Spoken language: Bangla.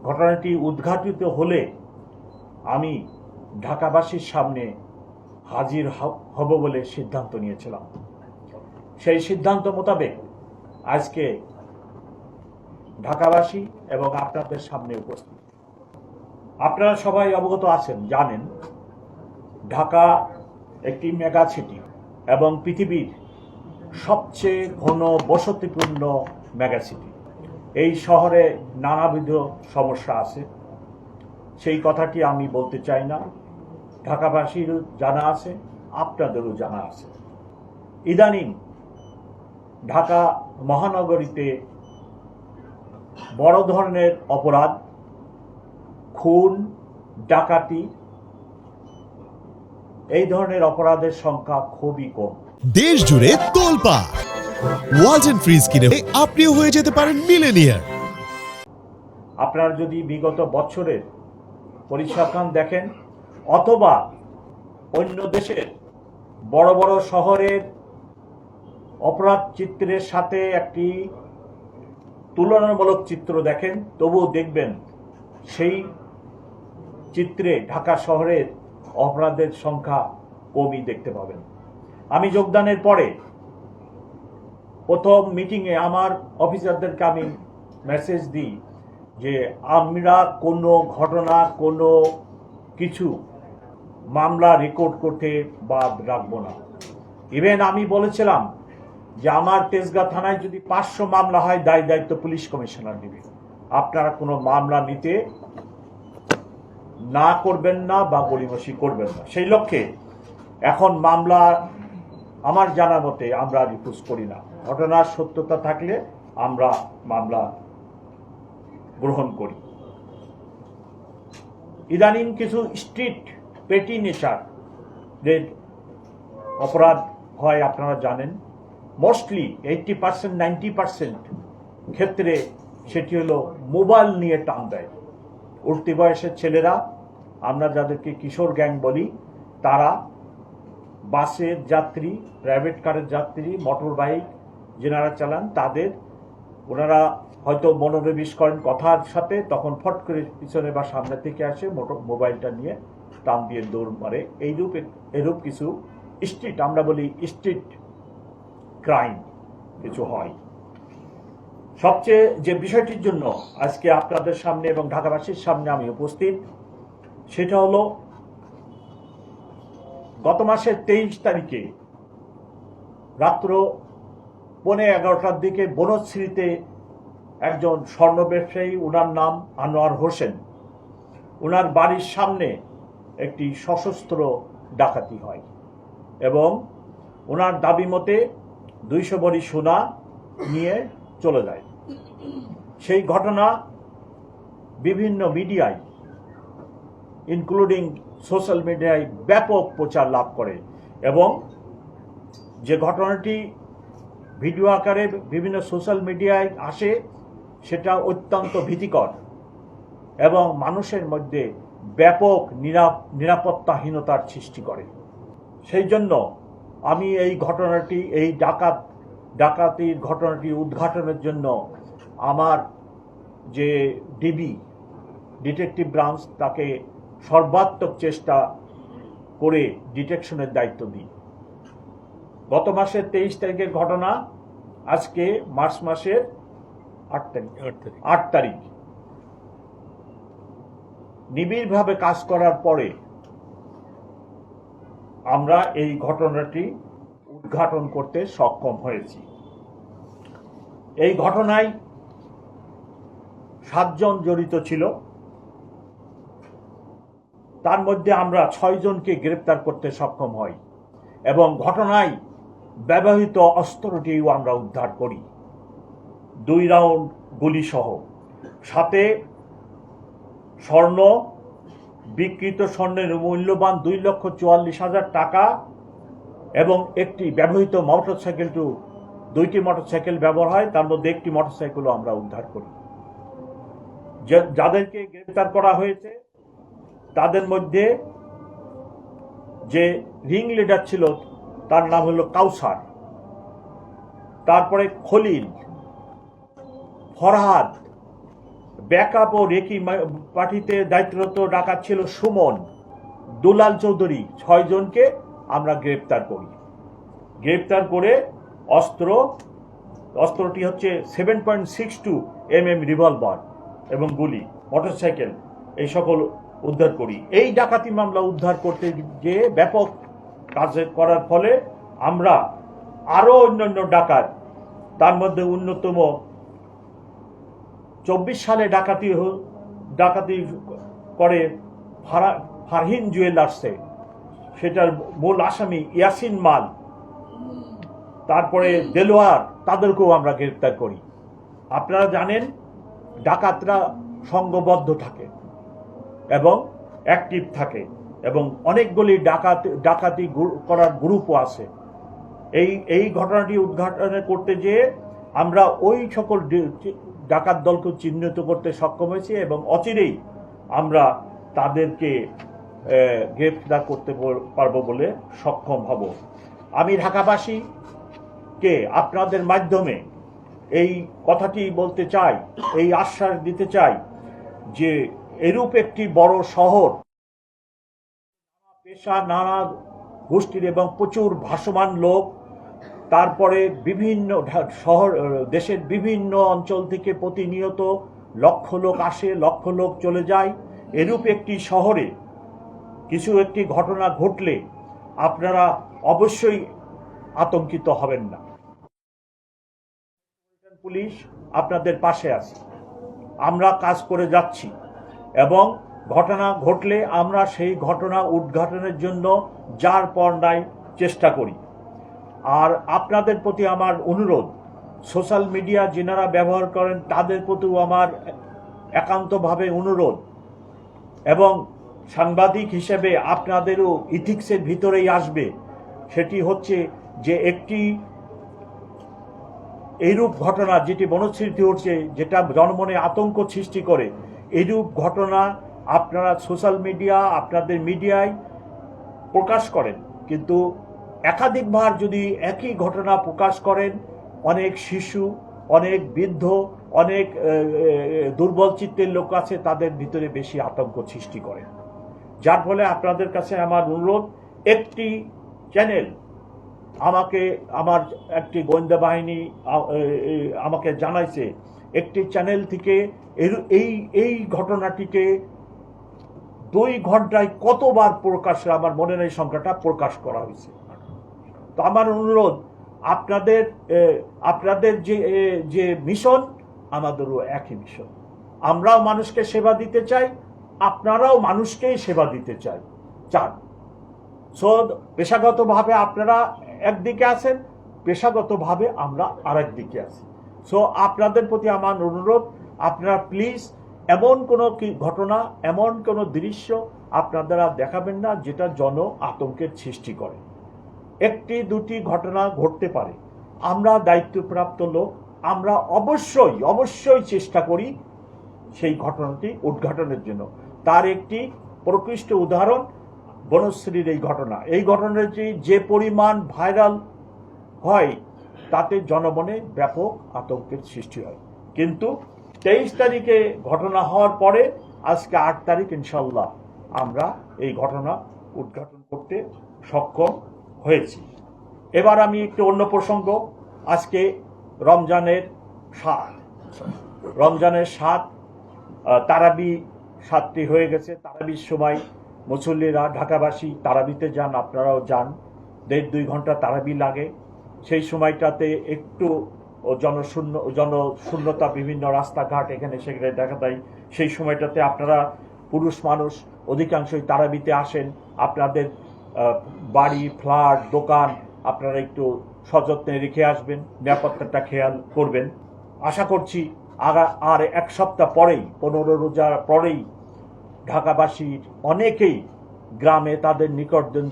ঘটনাটি উদ্ঘাটিত হলে আমি ঢাকাবাসীর সামনে হাজির হব বলে সিদ্ধান্ত নিয়েছিলাম। সেই সিদ্ধান্ত মোতাবেক আজকে ঢাকাবাসী এবং আপনাদের সামনে উপস্থিত। আপনারা সবাই অবগত আছেন, জানেন ঢাকা একটি মেগা সিটি এবং পৃথিবীর সবচেয়ে ঘন বসতিপূর্ণ মেগা সিটি। এই শহরে নানাবিধ সমস্যা আছে, সেই কথাটি আমি বলতে চাই না। ঢাকাবাসীরও জানা আছে, আপনাদেরও জানা আছে। ইদানিং ঢাকা মহানগরীতে বড় ধরনের অপরাধ, খুন, ডাকাতি, এই ধরনের অপরাধের সংখ্যা খুবই কম। দেশ জুড়ে তোলপাড় ওয়ালটন ফ্রিজ কিনে আপনিও হয়ে যেতে পারেন মিলেনিয়ার। আপনারা যদি বিগত বছরের পরিসংখ্যান দেখেন অথবা অন্য দেশের বড় বড় শহরের অপরাধ চিত্রের সাথে একটি তুলনামূলক চিত্র দেখেন, তবুও দেখবেন সেই চিত্রে ঢাকা শহরের অপরাধের সংখ্যা কমই দেখতে পাবেন। আমি যোগদানের পরে প্রথম মিটিংয়ে আমার অফিসারদেরকে আমি মেসেজ দিই যে আমরা কোনো ঘটনা, কোনো কিছু মামলা রেকর্ড করতে বাদ রাখবো না। ইভেন আমি বলেছিলাম যে আমার তেজগাঁ থানায় যদি 500 মামলা হয় দায়িত্ব পুলিশ কমিশনার নেবে, আপনারা কোনো মামলা নিতে না করবেন না বা গড়িমসি করবেন না। সেই লক্ষ্যে এখন মামলা আমার জানা মতে আমরা রিপোর্ট করি না। ঘটনার সত্যতা থাকলে আমরা মামলা গ্রহণ করি। ইদানিং কিছু স্ট্রিট পেটি নেচার যে অপরাধ হয় আপনারা জানেন, মোস্টলি 80% 90% ক্ষেত্রে সেটি হলো মোবাইল নিয়ে টান দেয়। উঠতি বয়সের ছেলেরা, আমরা যাদেরকে কিশোর গ্যাং বলি, তারা বাসের যাত্রী, প্রাইভেট কারের যাত্রী, মোটর বাইক যেনারা চালান তাদের ওনারা হয়তো মনোনিবেশ করেন কথার সাথে, তখন ফট করে পিছনে বা সামনে থেকে আসে মোবাইলটা নিয়ে টান দিয়ে দৌড় মারে। এরূপ কিছু স্ট্রিট, আমরা বলি স্ট্রিট ক্রাইম কিছু হয়। সবচেয়ে যে বিষয়টির জন্য আজকে আপনাদের সামনে এবং ঢাকাবাসীর সামনে আমি উপস্থিত, সেটা হলো গত মাসের 23 তারিখে রাত্র 11:15টার দিকে বনশ্রীতে একজন স্বর্ণ ব্যবসায়ী, ওনার নাম আনোয়ার হোসেন, ওনার বাড়ির সামনে একটি সশস্ত্র ডাকাতি হয় এবং ওনার দাবি মতে 200 ভরি সোনা নিয়ে চলে যায়। সেই ঘটনা বিভিন্ন মিডিয়ায় ইনক্লুডিং সোশ্যাল মিডিয়ায় ব্যাপক প্রচার লাভ করে এবং যে ঘটনাটি ভিডিও আকারে বিভিন্ন সোশ্যাল মিডিয়ায় আসে সেটা অত্যন্ত ভীতিকর এবং মানুষের মধ্যে ব্যাপক নিরাপত্তাহীনতার সৃষ্টি করে। সেই জন্য আমি এই ঘটনাটি, এই ডাকাতির ঘটনাটি উদ্ঘাটনের জন্য আমার যে ডিবি ডিটেকটিভ ব্রাঞ্চ, তাকে সর্বাত্মক চেষ্টা করে ডিটেকশনের দায়িত্ব দিই। গত মাসের 23 তারিখের ঘটনা, আজকে মার্চ মাসের 8 তারিখ নিবিড়ভাবে কাজ করার পরে আমরা এই ঘটনাটি উদ্ঘাটন করতে সক্ষম হয়েছি। এই ঘটনায় 7 জন জড়িত ছিল, তার মধ্যে আমরা 6 জনকে গ্রেপ্তার করতে সক্ষম হই এবং ঘটনায় ব্যবহৃত অস্ত্রটিও আমরা উদ্ধার করি, 2 রাউন্ড গুলি সহ, সাথে স্বর্ণ, বিকৃত স্বর্ণের মূল্যবান 2,44,000 টাকা এবং একটি ব্যবহৃত মোটরসাইকেল, 2টি মোটরসাইকেল ব্যবহার হয়, তার মধ্যে একটি মোটরসাইকেলও আমরা উদ্ধার করি। যাদেরকে গ্রেপ্তার করা হয়েছে তাদের মধ্যে যে রিং লিডার ছিল তার নাম হলো কাউসার, তারপরে খলিল, ফরহাদ, ব্যাকআপ ও রেকি পার্টিতে দায়িত্বরত ডাকাত ছিল সুমন, দুলাল চৌধুরী, 6 জনকে আমরা গ্রেপ্তার করি। গ্রেপ্তার করে অস্ত্রটি হচ্ছে 7.62 mm রিভলভার এবং গুলি, মোটরসাইকেল, এই সকল উদ্ধার করি। এই ডাকাতি মামলা উদ্ধার করতে গিয়ে ব্যাপক কাজ করার ফলে আমরা আরো অন্যান্য ডাকাত, তার মধ্যে অন্যতম 24 সালে ডাকাতি করে ফারহিন জুয়েলার্সে, সেটার মূল আসামি ইয়াসিন মাল, তারপরে দেলোয়ার, তাদেরকেও আমরা গ্রেপ্তার করি। আপনারা জানেন ডাকাতরা সংঘবদ্ধ থাকে এবং অ্যাক্টিভ থাকে এবং অনেকগুলি ডাকাতি করার গ্রুপও আছে। এই ঘটনাটি উদ্ঘাটন করতে যেয়ে আমরা ওই সকল ডাকাত দলকে চিহ্নিত করতে সক্ষম হয়েছি এবং অচিরেই আমরা তাদেরকে গ্রেফতার করতে পারবো বলে সক্ষম হব। আমি ঢাকাবাসীকে আপনাদের মাধ্যমে এই কথাটি বলতে চাই, এই আশ্বাস দিতে চাই যে এরূপ একটি বড় শহর, পেশা, নানা গোষ্ঠীর এবং প্রচুর ভাসমান লোক, তারপরে বিভিন্ন শহর, দেশের বিভিন্ন অঞ্চল থেকে প্রতিনিয়ত লক্ষ লোক আসে, লক্ষ লোক চলে যায়। এরূপ একটি শহরে কিছু একটি ঘটনা ঘটলে আপনারা অবশ্যই আতঙ্কিত হবেন না। পুলিশ আপনাদের পাশে আছে, আমরা কাজ করে যাচ্ছি এবং ঘটনা ঘটলে আমরা সেই ঘটনা উদ্ঘাটনের জন্য যার পর নাই চেষ্টা করি। আর আপনাদের প্রতি আমার অনুরোধ, সোশ্যাল মিডিয়া যারা ব্যবহার করেন তাদের প্রতিও আমার একান্তভাবে অনুরোধ, এবং সাংবাদিক হিসেবে আপনাদেরও ইথিক্সের ভিতরেই আসবে, সেটি হচ্ছে যে একটি এইরূপ ঘটনা যেটি মনস্মৃতি হচ্ছে, যেটা জনমনে আতঙ্ক সৃষ্টি করে, এইরূপ ঘটনা আপনারা সোশ্যাল মিডিয়া, আপনাদের মিডিয়ায় প্রকাশ করেন, কিন্তু একাধিকবার যদি একই ঘটনা প্রকাশ করেন, অনেক শিশু, অনেক বৃদ্ধ, অনেক দুর্বল চিত্তের লোক আছে, তাদের ভিতরে বেশি আতঙ্ক সৃষ্টি করে। যার ফলে আপনাদের কাছে আমার অনুরোধ, একটি চ্যানেল আমার একটি গোয়েন্দা বাহিনী আমাকে জানাইছে, একটি চ্যানেল থেকে এই ঘটনাটিকে 2 ঘন্টায় কতবার প্রকাশ, আমার মনে নেই সংখ্যাটা, প্রকাশ করা হয়েছে। তো আমার অনুরোধ, আপনাদের যে মিশন, আমাদেরও একই মিশন। আমরাও মানুষকে সেবা দিতে চাই, আপনারাও মানুষকেই সেবা দিতে চান। সো পেশাগতভাবে আপনারা একদিকে আছেন, পেশাগতভাবে আমরা আরেক দিকে আছি। সো আপনাদের প্রতি আমার অনুরোধ, আপনারা প্লিজ এমন কোনো ঘটনা, এমন কোনো দৃশ্য আপনারা দেখাবেন না যেটা আতঙ্কের সৃষ্টি করে। 1-2টি ঘটনা ঘটতে পারে, আমরা দায়িত্বপ্রাপ্ত লোক, আমরা অবশ্যই চেষ্টা করি সেই ঘটনাটি উদ্ঘাটনের জন্য। তার একটি প্রকৃষ্ট উদাহরণ বনশ্রীর এই ঘটনাটি যে পরিমাণ ভাইরাল হয়, তাতে জনমনে ব্যাপক আতঙ্কের সৃষ্টি হয়। কিন্তু 23 তারিখে ঘটনা হওয়ার পরে আজকে 8 তারিখ, ইনশাল্লাহ আমরা এই ঘটনা উদ্ঘাটন করতে সক্ষম হয়েছি। এবার আমি একটু অন্য প্রসঙ্গ, আজকে রমজানের 7 তারাবি 7টি হয়ে গেছে। তারাবির সময় মুসল্লিরা, ঢাকাবাসী তারাবিতে যান, আপনারাও যান, 1.5-2 ঘন্টা তারাবি লাগে। সেই সময়টাতে একটু জনশূন্যতা, বিভিন্ন রাস্তাঘাট এখানে সেখানে দেখা দেয়। সেই সময়টাতে আপনারা পুরুষ মানুষ অধিকাংশই তারাবিতে আসেন, আপনাদের বাড়ি, ফ্ল্যাট, দোকান আপনারা একটু সযত্নে রেখে আসবেন, নিরাপত্তাটা খেয়াল করবেন। আশা করছি আর 1 সপ্তাহ পরেই, 15 রোজার পরেই ঢাকাবাসীর অনেকেই গ্রামে তাদের নিকটজন